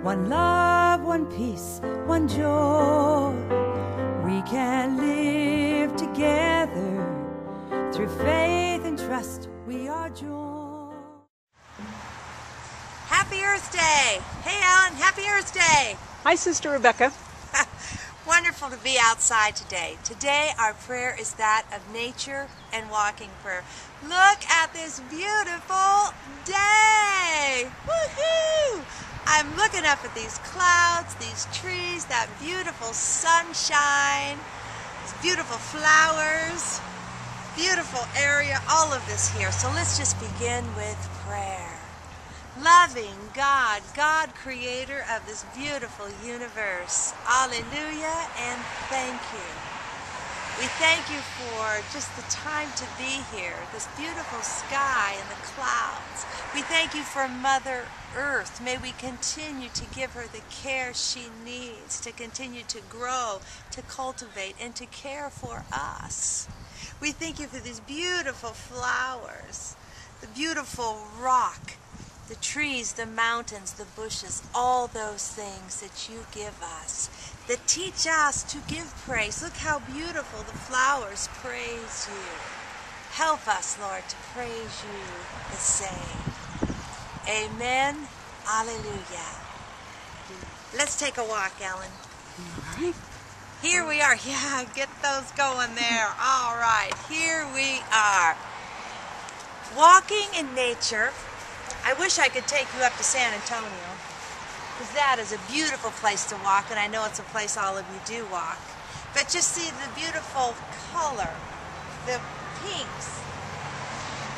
one love, one peace, one joy. We can live together through faith and trust. We are joy. Happy Earth Day! Hey, Ellen, happy Earth Day! Hi, Sister Rebecca. Wonderful to be outside today. Today, our prayer is that of nature and walking prayer. Look at this beautiful day! Woohoo! I'm looking up at these clouds, these trees, that beautiful sunshine, these beautiful flowers, beautiful area, all of this here. So let's just begin with prayer. Loving God, God creator of this beautiful universe. Alleluia and thank you. We thank you for just the time to be here, this beautiful sky and the clouds. We thank you for Mother Earth. May we continue to give her the care she needs to continue to grow, to cultivate, and to care for us. We thank you for these beautiful flowers, the beautiful rock, the trees, the mountains, the bushes, all those things that you give us, that teach us to give praise. Look how beautiful the flowers praise you. Help us, Lord, to praise you the same. Amen. Alleluia. Let's take a walk, Ellen. All right. Here we are. Yeah, get those going there. All right, here we are. Walking in nature. I wish I could take you up to San Antonio, because that is a beautiful place to walk, and I know it's a place all of you do walk. But just see the beautiful color, the pinks,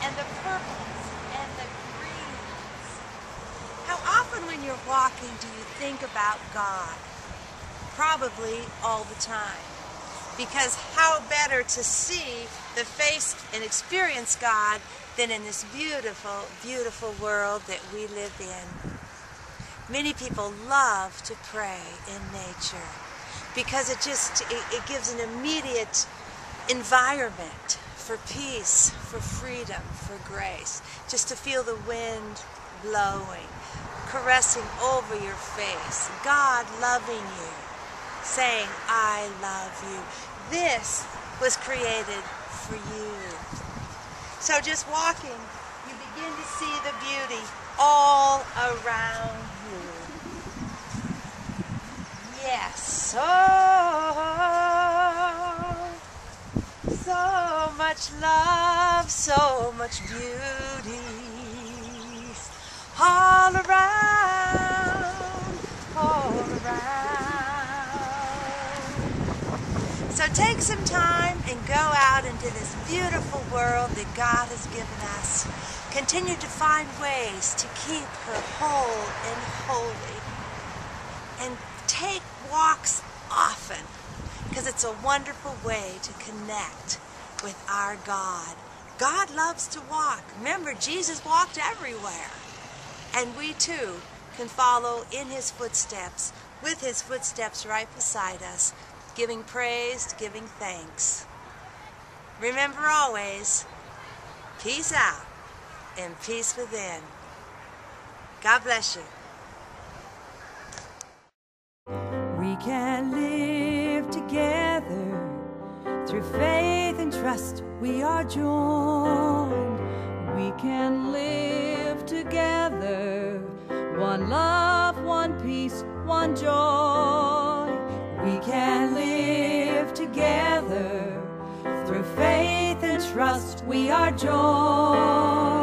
and the purples, and the greens. How often when you're walking do you think about God? Probably all the time. Because how better to see the face and experience God than in this beautiful, beautiful world that we live in. Many people love to pray in nature because it gives an immediate environment for peace, for freedom, for grace. Just to feel the wind blowing, caressing over your face, God loving you, saying, I love you. This was created for you. So just walking, you begin to see the beauty all around you. Yes, so much love, so much beauty, all around, all around. So take some time and go out into this beautiful world that God has given us. Continue to find ways to keep her whole and holy. And take walks often, because it's a wonderful way to connect with our God. God loves to walk. Remember, Jesus walked everywhere. And we too can follow in his footsteps, with his footsteps right beside us, giving praise, giving thanks. Remember always, peace out and peace within. God bless you. We can live together through faith and trust. We are joined. We can live together, one love, one peace, one joy. We can live together through faith and trust. We are joined.